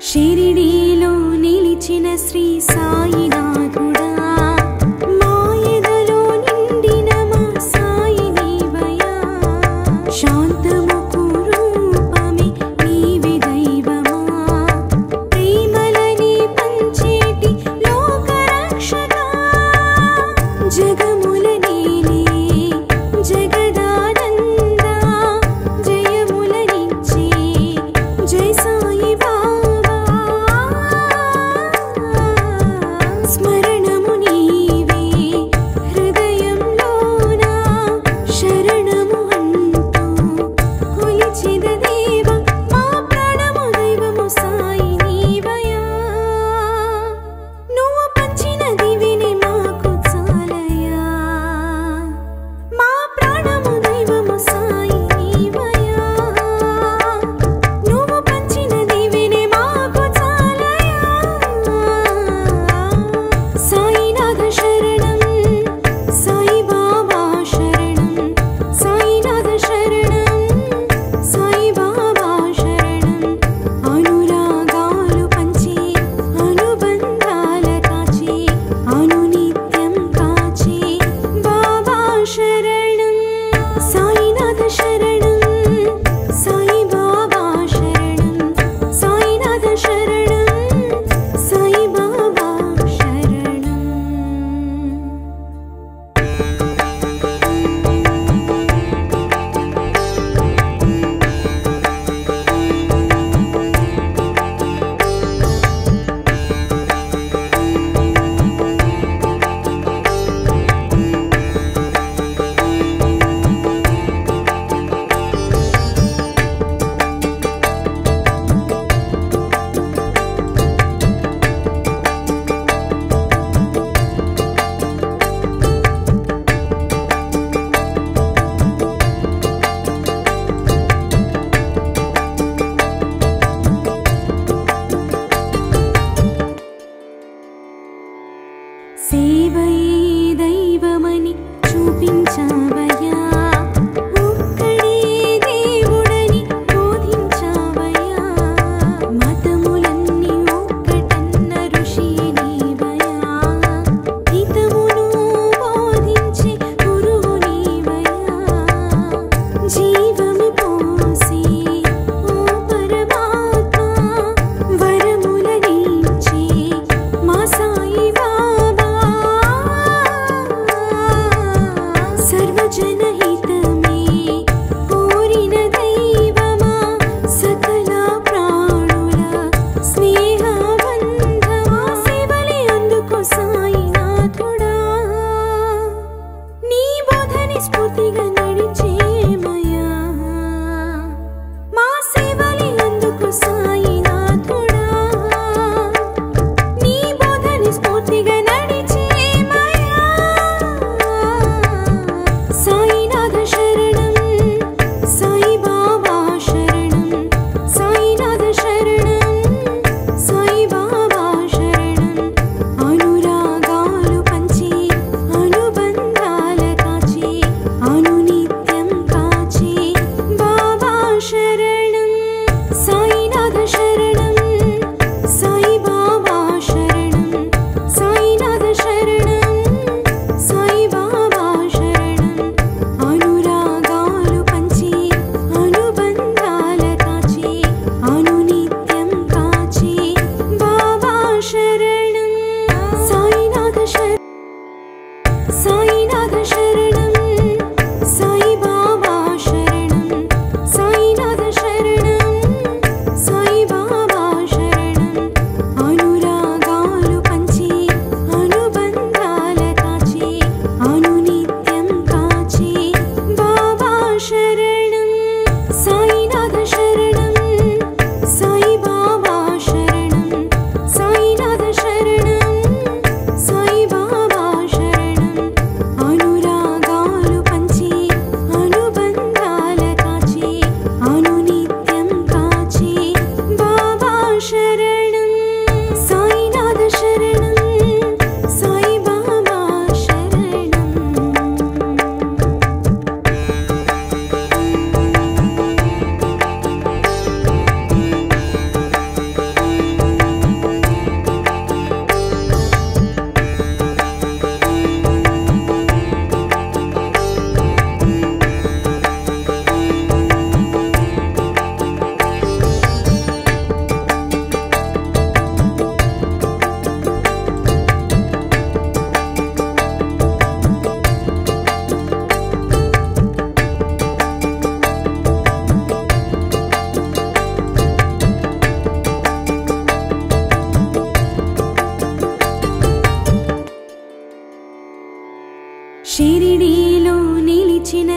షిరిడీలో నిలిచిన శ్రీ సాయినాథుడా మాయదలో నిండిన మా సాయి నీవయా శాంతముకు రూపమే నీవే దైవమా ప్రేమలని పంచేటి లోకరక్షకా జగముల నీలే జగదానందా జయములనిచ్చే జై సాయి బాబా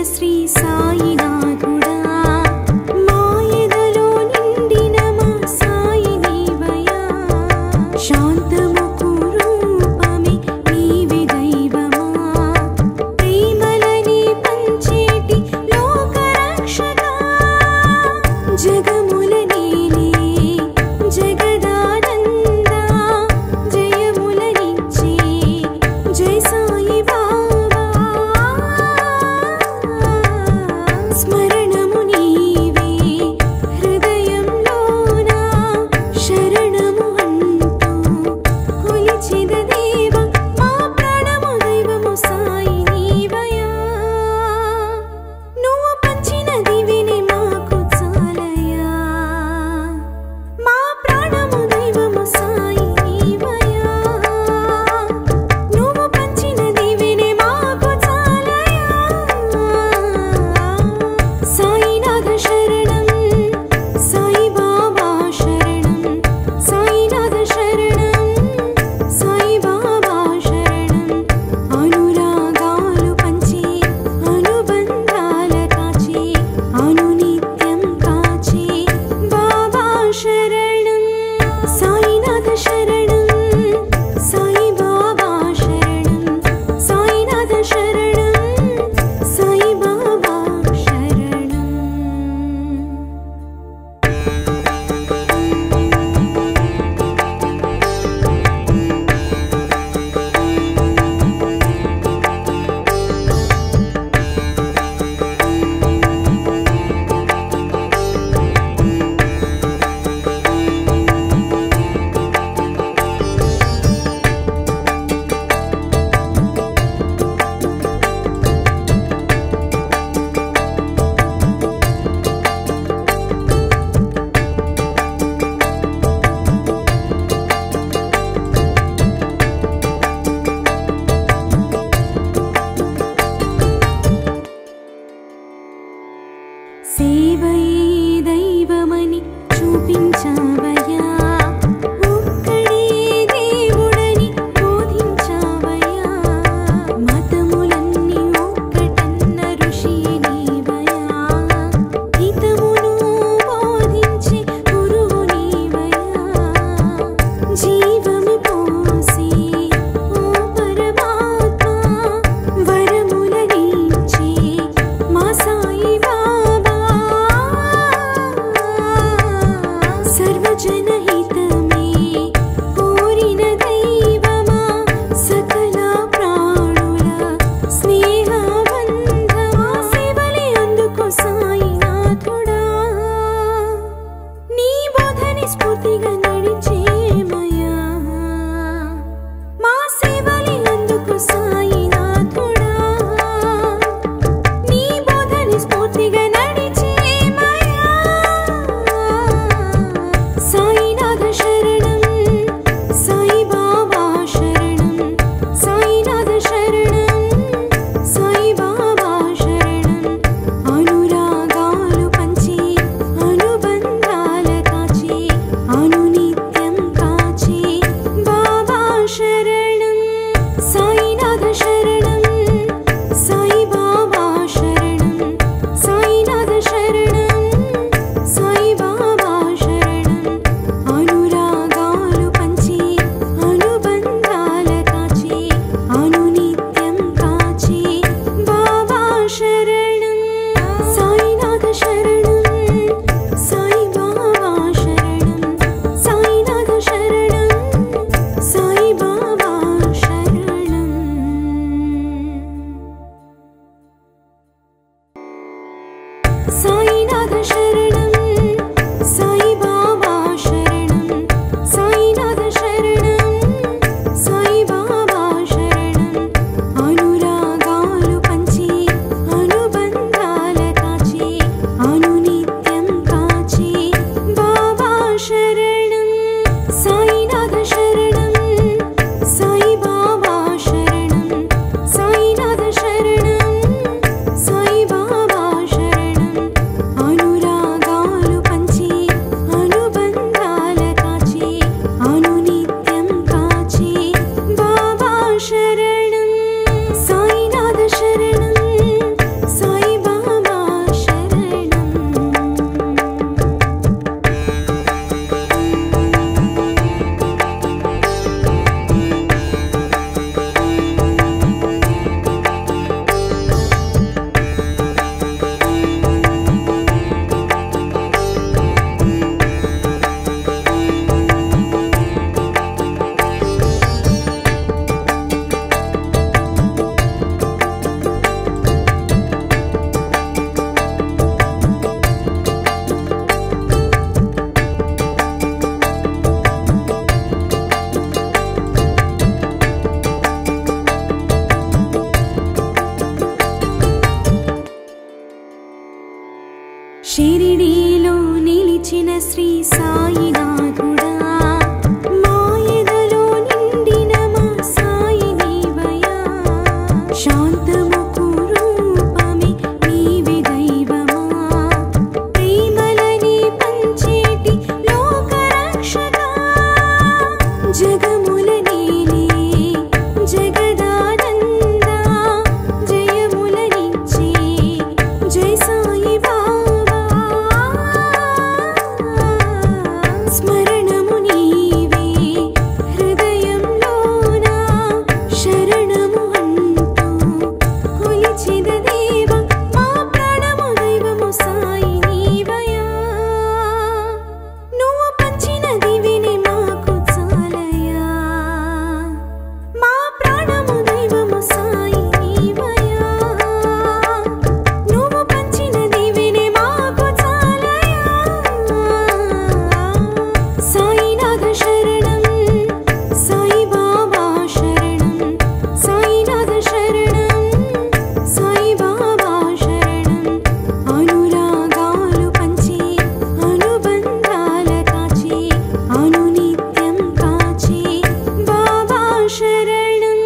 శ్రీ సాయినాథుడా మాయదలో నిండిన మా సాయి నీవయా శాంతముకు రూపమే నీవే దైవమా ప్రేమలని పంచేటి లోకరక్షకా జగముల నీలే జగదానందా జయములనిచ్చే జయ సాయి బాబా స్మరణము నీవే హృదయంలోన శరణము అంటూ కొలిచెద దేవ మా ప్రాణము దైవము సాయి నీవయా నువ్వు పంచిన దివిని మాకు చాలయా మా ప్రాణము దైవము సాయి నీవయా నువ్వు పంచిన దివిని మాకు చాలయా సాయినాథ శరణం సాయి బాబా శరణం సాయినాథ శరణం సాయి బాబా శరణం అనురాగాలు పంచి అనుబంధాల కాచి అనునిత్యం కాచి బాబా శరణం సాయినాథ శరణం సాయి బాబా శరణం సాయినాథ శరణం సాయి బాబా శరణం సేవయే దైవమని చూపించావయ్యా ఒక్కడే దేవుడని బోధించావయ్యా మతములన్నీ ఒక్కటన్న ఋషి నీవయ్యా హితమును బోధించే గురువు నీవయ్యా జీవము పోసి ఓ పరమాత్మ వరములనిచ్చే మా సాయి బాబా సర్వజనహితమే కోరిన దైవమా సకల ప్రాణుల స్నేహబంధమా సేవలే అందుకో సాయినాథుడా నీ బోధని స్ఫూర్తిగా నడిచేమయా మా సేవలే అందుకో సాయినాథుడా నీ బోధని స్ఫూర్తిగా నడిచేమయా సాయినాథ శరణం సాయి బాబా శరణం సాయినాథ శరణం సాయి బాబా శరణం అనురాగాలు పంచి అనుబంధాల కాచి అనుని స్మరణము నీవే హృదయంలోన శరణము అంటూ కొలిచెద దేవా మా ప్రాణము దైవము సాయి నీవయ్యా నువ్వు పంచిన దివిని మాకు చాలయ్యా మా ప్రాణము దైవము సాయి నీవయ్యా నువ్వు పంచిన దివిని మాకు చాలయ్యా సాయినాథ శరణం సాయి బాబా శరణం సాయినాథ శరణం సాయి బాబా శరణం అనురాగాలు పంచి అనుబంధాల కాచి అనునిత్యం కాచి బాబా శరణం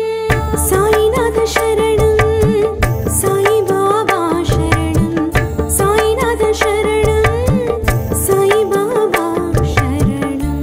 సాయినాథ శరణం సాయి బాబా శరణం సాయినాథ శరణం సాయి బాబా శరణం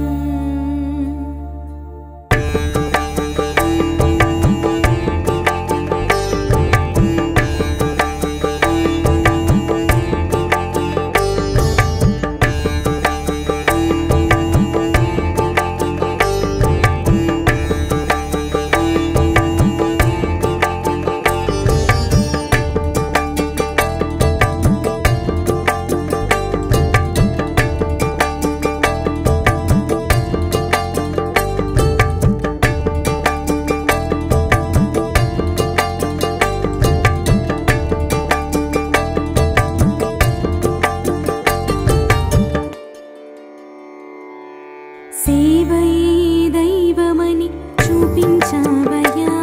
సేవయే దైవమని చూపించావయ్యా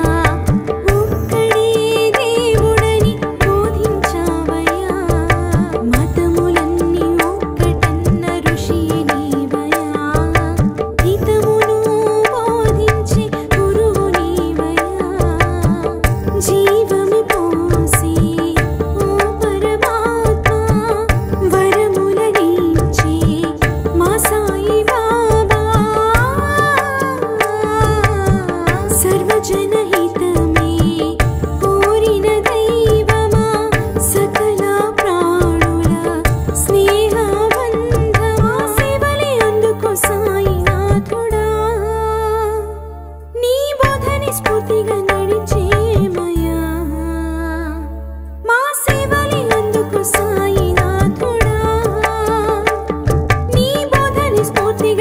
ఒక్కడే దేవుడని బోధించావయ్యా మతములన్నీ ఒక్కటన్న ఋషి నీవయ్యా హితమును బోధించి గురువు నీవయ్యా జీవమి పోసి ఓ పరమాత్మ వరములనిచ్చి మా సాయి బాబా సర్వజనహితమే కోరిన దైవమా సకల ప్రాణుల స్నేహబంధమా సేవలే అందుకో సాయినాథుడా నీ బోధని స్ఫూర్తిగా నడిచేమయ్యా మా సేవలే అందుకో సాయినాథుడా నీ బోధని స్ఫూర్తిగా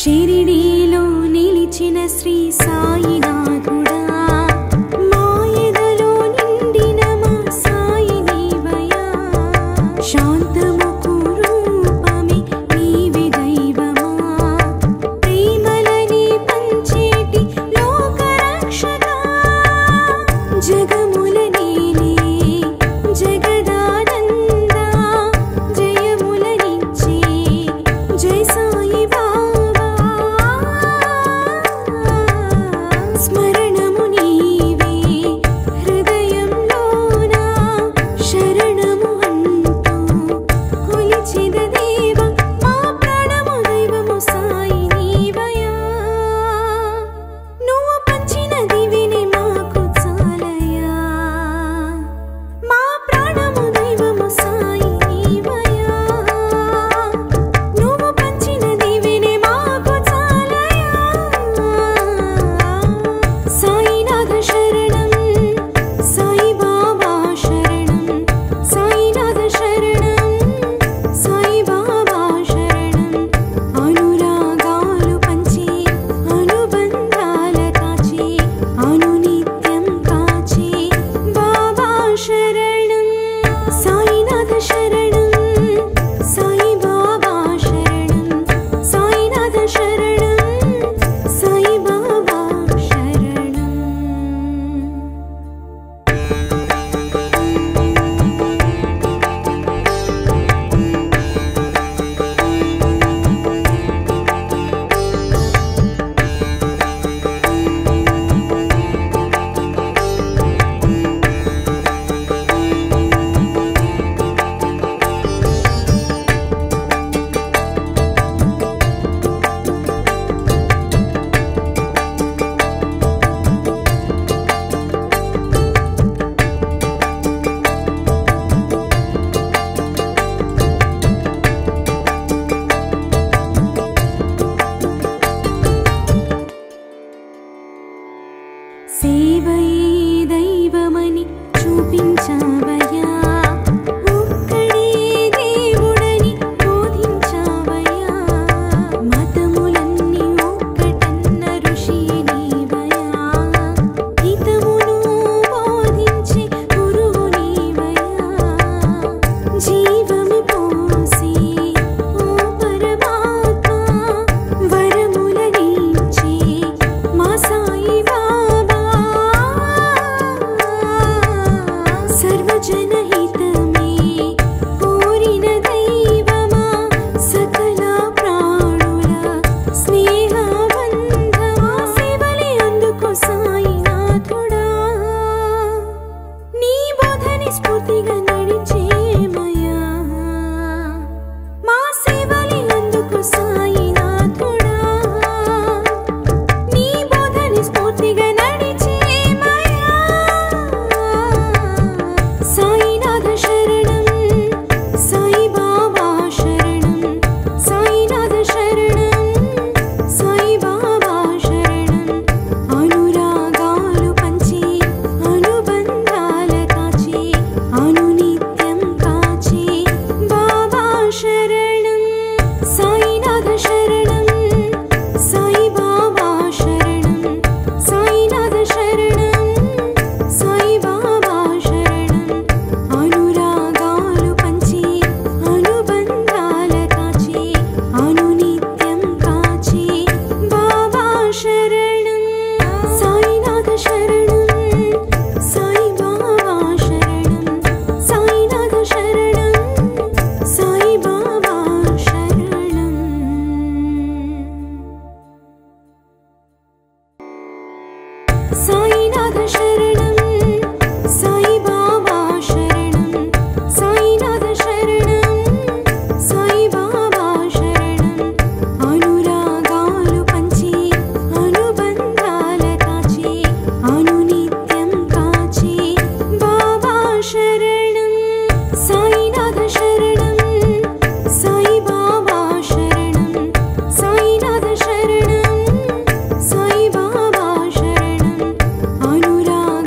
షిరిడీలో నిలిచిన శ్రీ సాయినాథుడా మాయదలో నిండిన మా సాయి నీవయ్యా శాంతముకు రూపమే నీవే దైవమా ప్రేమలని పంచేటి లోకరక్షకా జగముల నీలే జగదానందా జయములనిచ్చే జై సాయి బాబా స్మరణము నీవే హృదయంలోన శరణము అంటూ కొలిచిన దేవ మా ప్రాణము దైవము సాయి నీవయ్యా నువ్వు పంచిన దివిని మాకు చాలయ్యా మా ప్రాణము దైవము సాయి నీవయ్యా నువ్వు పంచిన దివిని మాకు చాలయ్యా సాయినాథ శరణం సాయి బాబా శరణం సాయినాథ శరణం సాయి బాబా శరణం అనురాగాలు పంచి అనుబంధాల కాచి అనునిత్యం కాచి బాబా శరణం సాయినాథ శరణం సాయి బాబా శరణం సాయినాథ శరణం సాయి బాబా శరణం సేవయే దైవమని చూపించావయ్యా ఒక్కడే దేవుడని బోధించావయ్యా మతములన్నీ ఒక్కటన్న ఋషి నీవయ్యా హితమును బోధించే గురువు నీవయ్యా జీవము పోసి ఓ పరమాత్మ వరములనిచ్చే మా సాయి బాబా సర్వజనహితమే కోరిన దైవమా సకల ప్రాణుల స్నేహబంధమా సేవలే అందుకో సాయినాథుడా నీ బోధని స్ఫూర్తిగా నడిచేమయ్యా మా సేవలే అందుకో సాయినాథుడా నీ బోధని స్ఫూర్తిగా నడిచేమయ్యా సాయినాథ శరణం సాయి బాబా శరణం సాయినాథ శరణం సాయి బాబా శరణం అనురాగాలు పంచి అనుబంధాల కాచి అనునిత్యం కాచి బాబా శరణం సాయినాథ శరణం సాయి బాబా శరణం సాయినాథ శరణం సాయి బాబా శరణం అనురాగాలు పంచి అనుబంధాల కాచి అనునిత్యం కాచి బాబా శరణం సాయినాథ శరణం సాయి బాబా శరణం సాయినాథ శరణం సాయి బాబా శరణం సాయినాథ శరణం సాయి బాబా శరణం సాయినాథ శరణం సాయి బాబా శరణం అనురాగాలు పంచి అనుబంధాల కాచి అనునిత్యం కాచి బాబా శరణం సాయినాథ శరణం సాయి బాబా శరణం సాయినాథ శరణం సాయి బాబా శరణం అనురాగాలు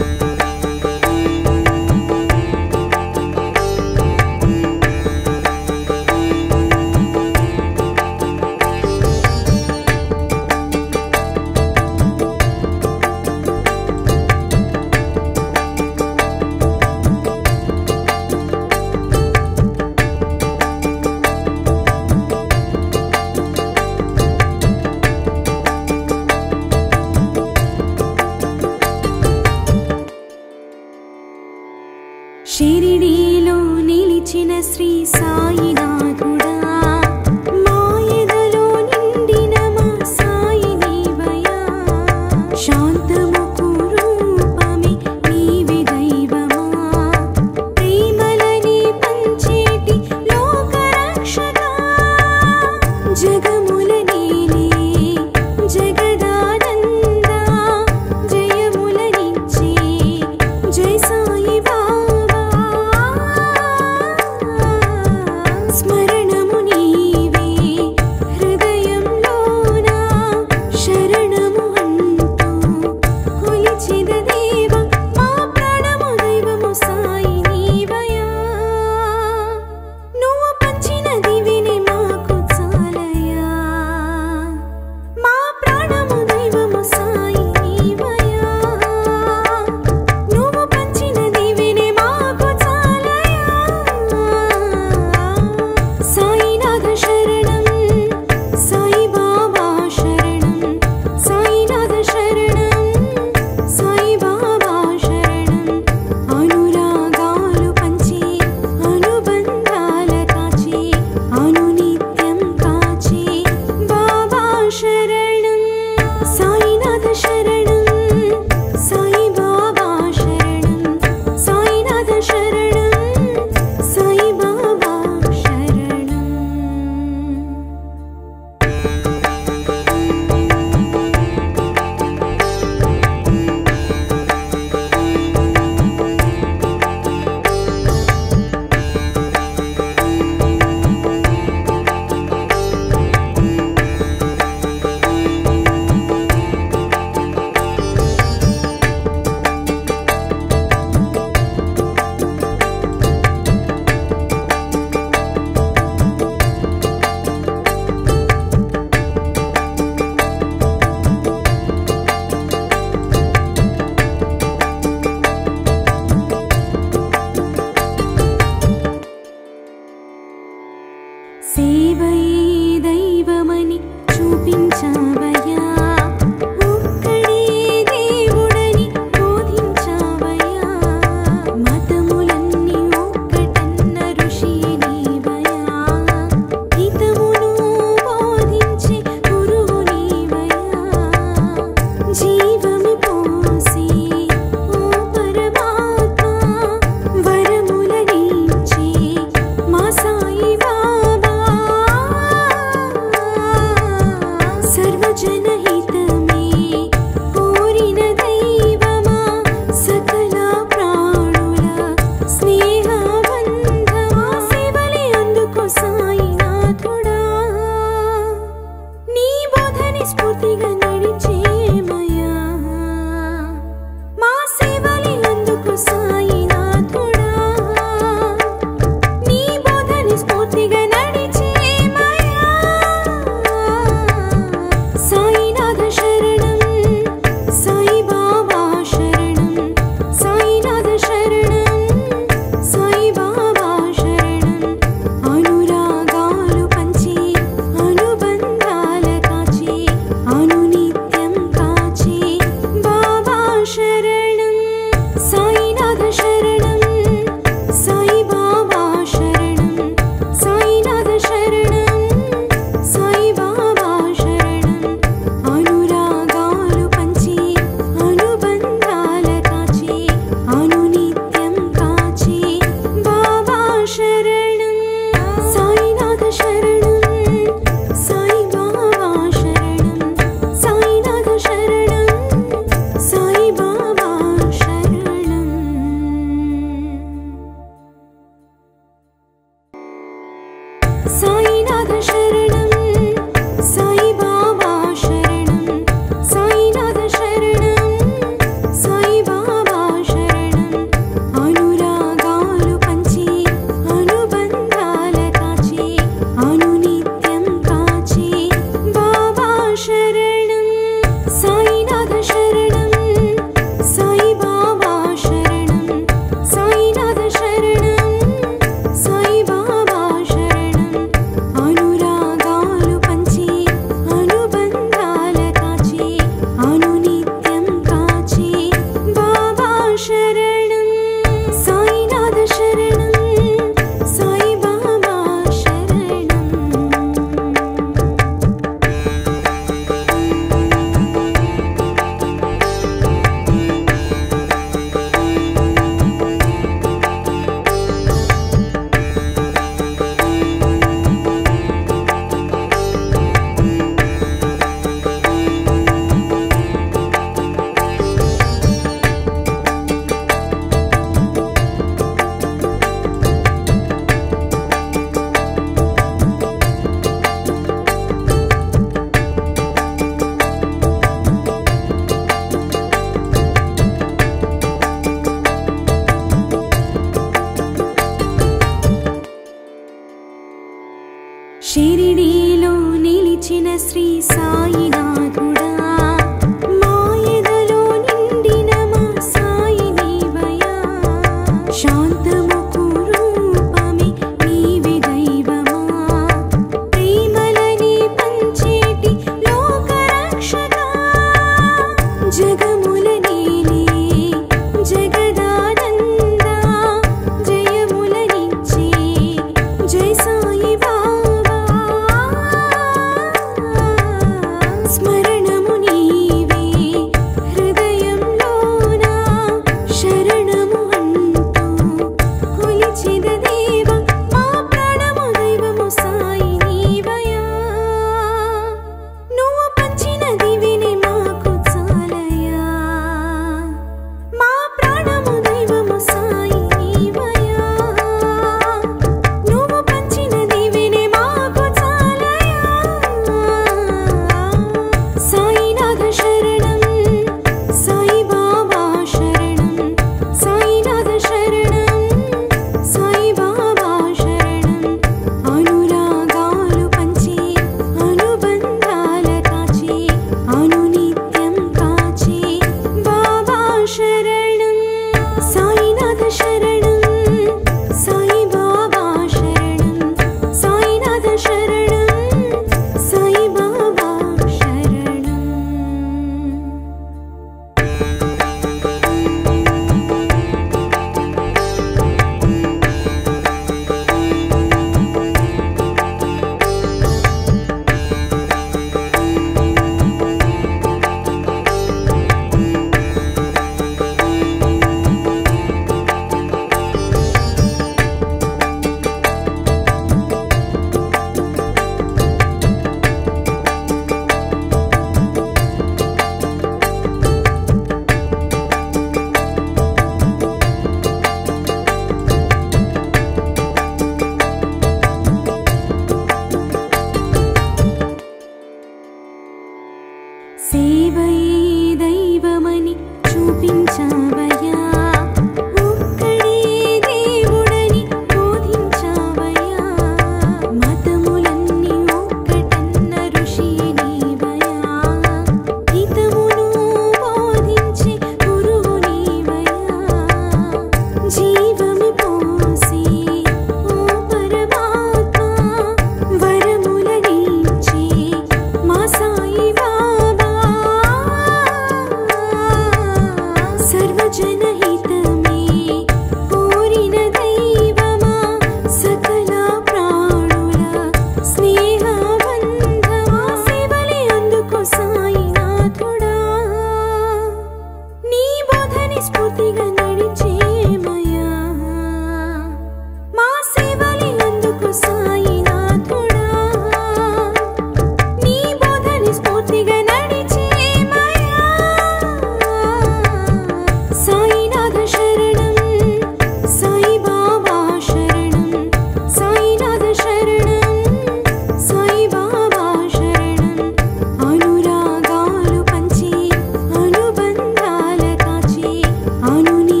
అనుని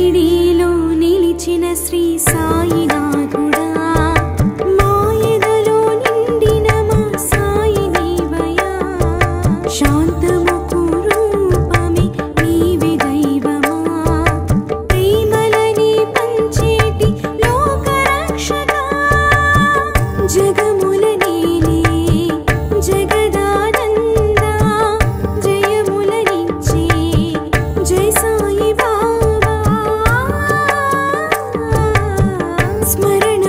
షిరిడీలో నిలిచిన శ్రీ సాయినాథుడా మాయదలో నిండిన మా సాయి నీవయా శాంతముకు రూపమే నీవే దైవమా ప్రేమలని పంచేటి లోకరక్షకా జగముల నీలే జగదానందా జయములనిచ్చే జయ సాయి బాబా స్మరణ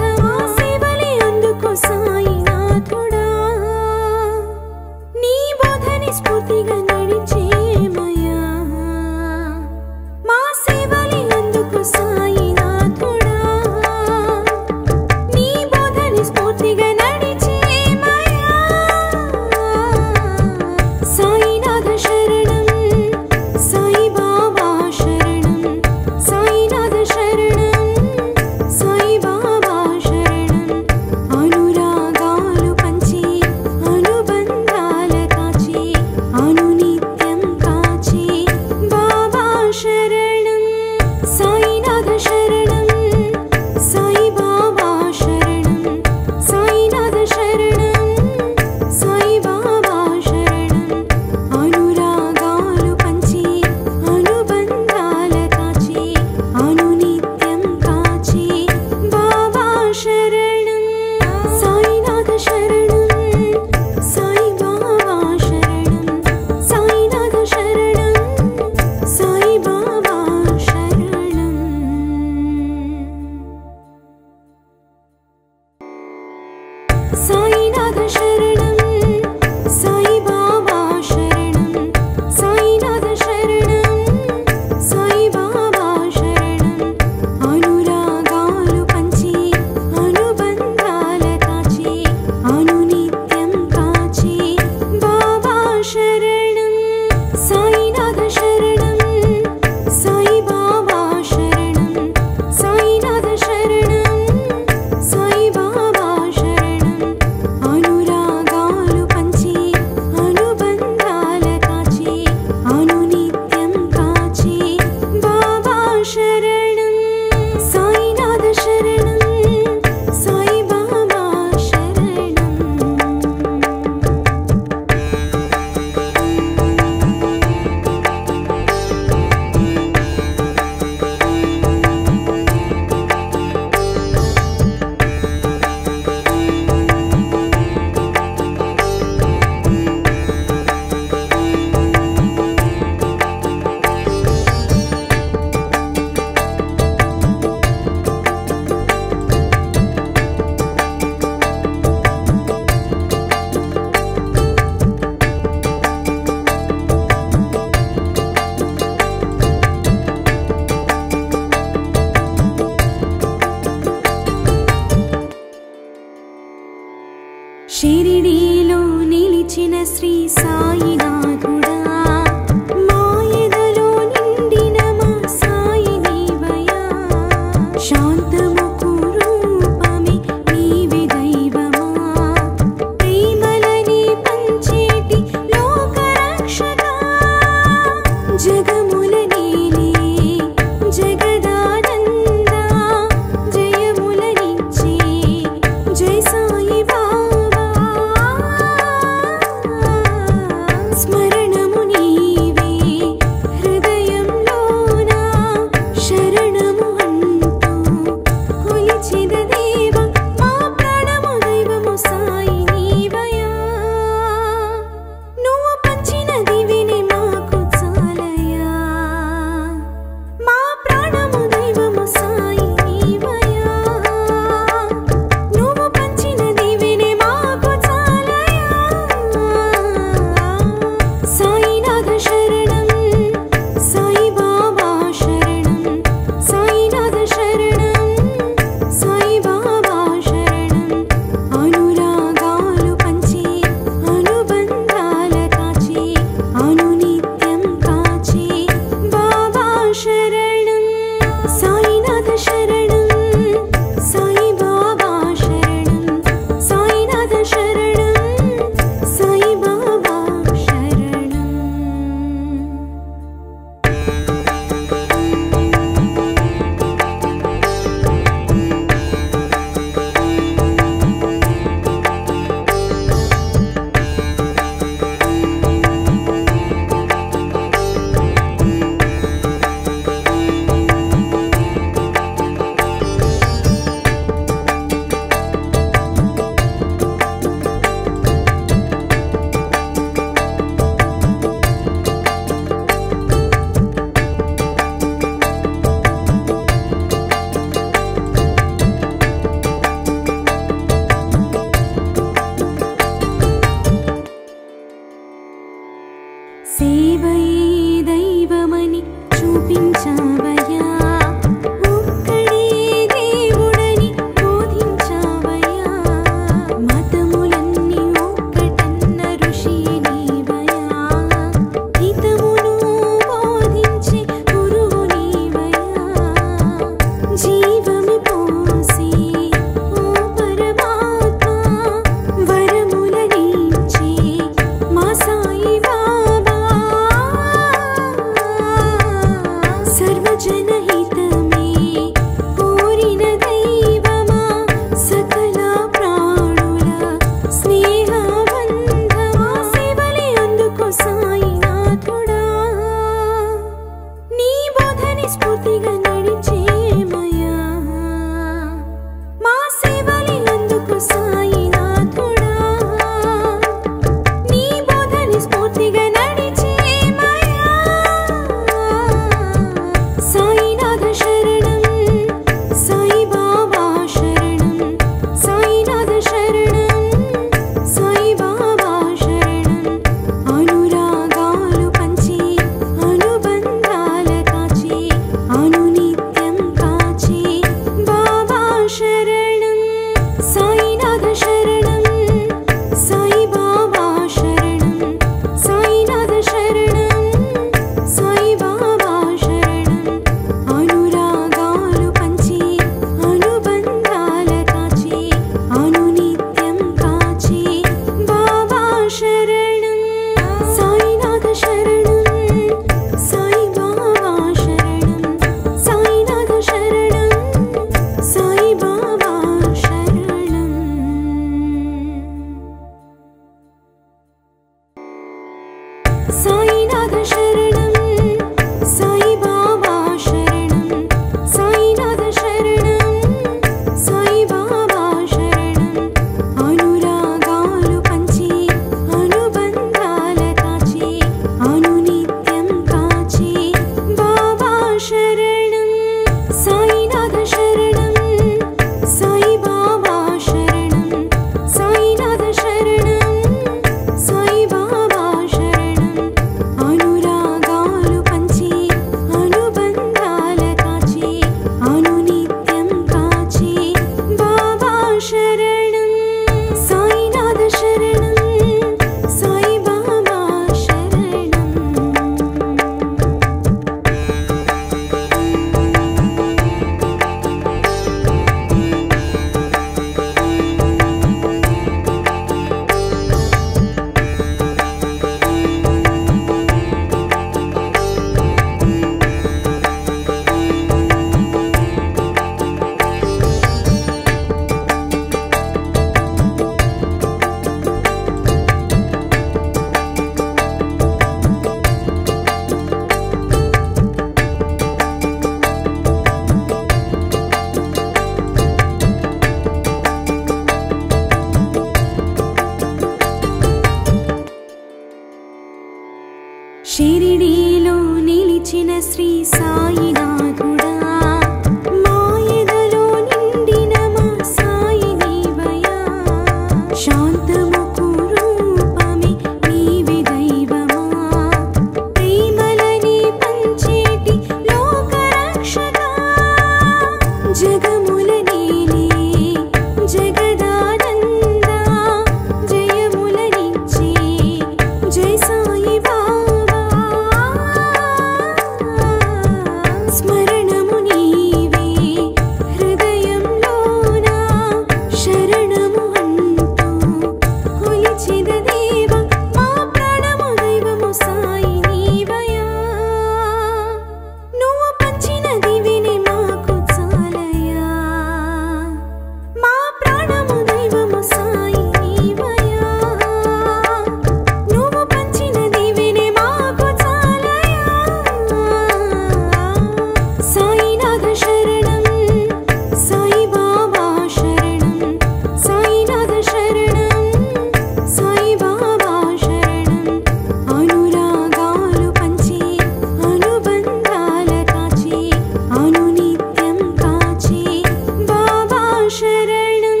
శరణం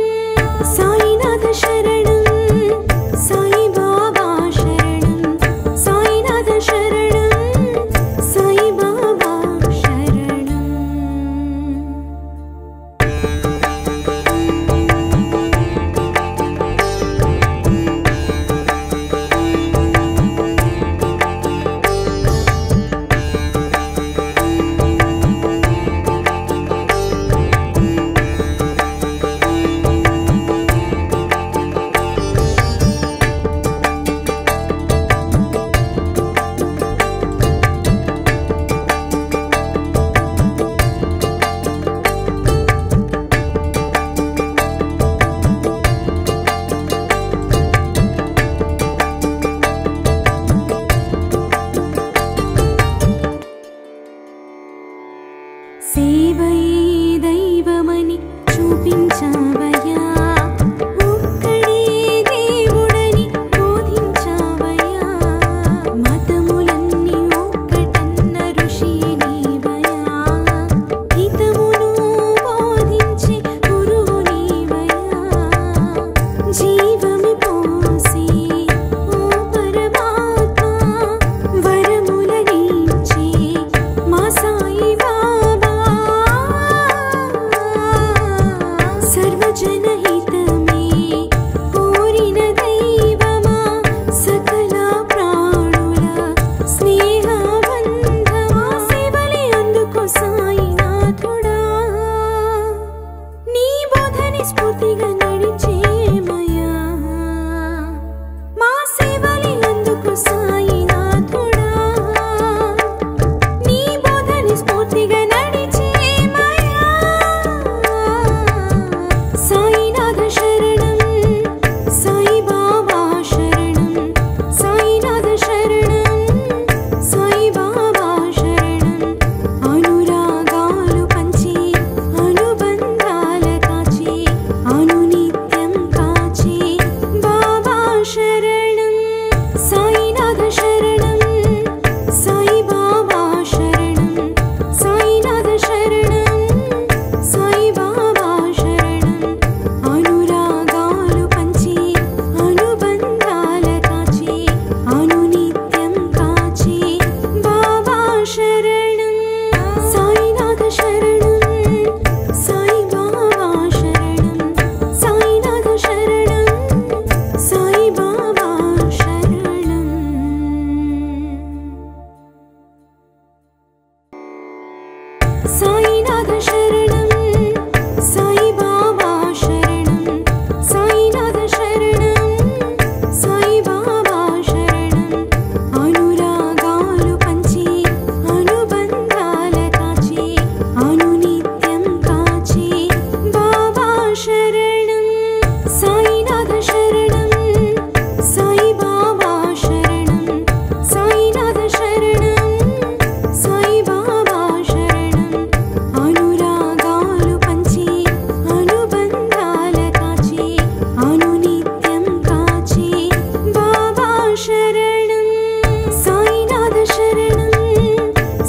సాయినాథ శరణం సాయి బాబా శరణం సాయినాథ శరణం సాయి బాబా శరణం సేవయే దైవమని చూపించావయ్యా ఒక్కడే దేవుడని బోధించావయ్యా మతములన్నీ ఒక్కటన్న ఋషి నీవయ్యా హితమును బోధించే గురువు నీవయ్యా జీవమి పోసి ఓ పరమాత్మ వరములనిచ్చే మా సాయి బాబా సర్వజనహితమే కోరిన దైవమా సకల ప్రాణుల స్నేహబంధమా సేవలే అందుకో సాయినాథుడా నీ బోధని స్ఫూర్తిగా నడిచేమయ్యా మా సేవలే అందుకో సాయినాథుడా నీ బోధని స్ఫూర్తిగా నడిచేమయ్యా సాయినాథ శరణం సాయి బాబా శరణం సాయినాథ శరణం సాయి బాబా శరణం అనురాగాలు పంచి అనుబంధాల కాచి అనునిత్యం కాచి బాబా శరణం సాయినాథ శరణం సాయి బాబా శరణం సాయినాథ శరణం సాయి బాబా శరణం అనురాగాలు పంచి అనుబంధాల కాచి అనునిత్యం కాచి బాబా శరణం సాయినాథ శరణం సాయి బాబా శరణం సాయినాథ శరణం సాయి బాబా శరణం సాయినాథ శరణం సాయి బాబా శరణం సాయినాథ శరణం సాయి బాబా శరణం అనురాగాలు పంచి అనుబంధాల కాచి అనునిత్యం కాచి బాబా శరణం సాయినాథ శరణం సాయి బాబా శరణం సాయినాథ శరణం సాయి బాబా శరణం అనురాగాలు పంచి అనుబంధాల కాచి అనునిత్యం కాచి బాబా శరణం సాయినాథ శరణం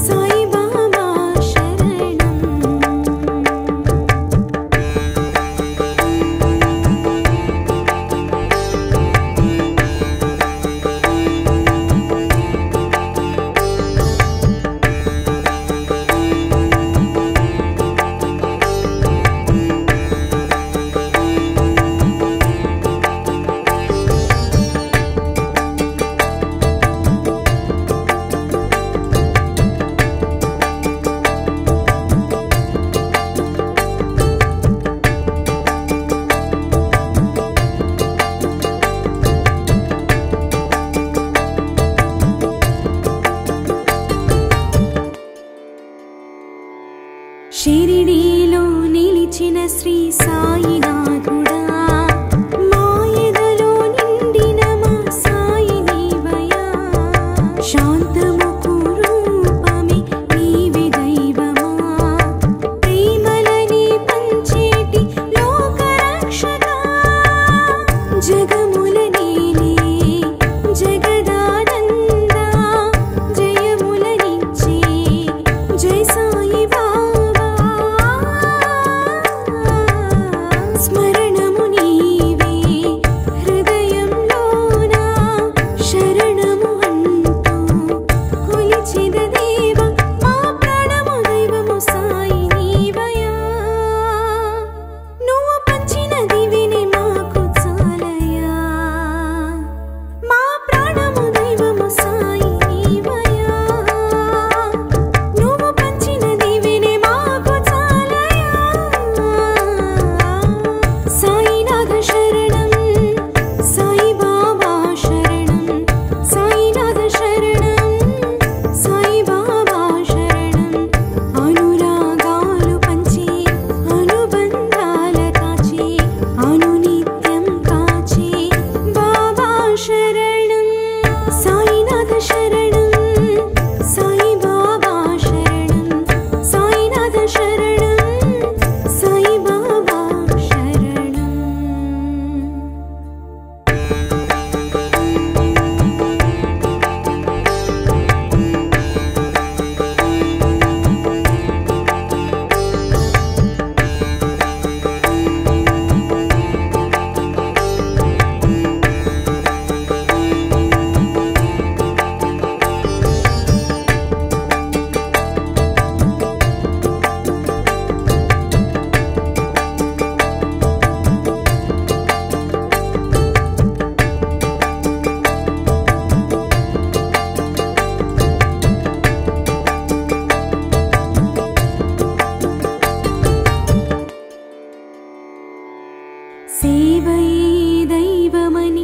సాయి బాబా శరణం స్మరణము నీవే హృదయంలోన శరణము అంటూ కొలిచిన దేవ మా ప్రాణము దైవము సాయి నీవయా నువ్వు పంచిన దివిని మాకు చాలయా మా ప్రాణము దైవము సాయి నీవయా నువ్వు పంచిన దివిని మాకు చాలయా సాయినాథ శరణం సాయి బాబా శరణం సాయినాథ శరణం సాయి బాబా శరణం అనురాగాలు పంచి అనుబంధాల కాచి అనునిత్యం కాచి బాబా శరణం సాయినాథ శరణం సాయి బాబా శరణం సాయినాథ శరణం సాయి బాబా శరణం సేవయే దైవమని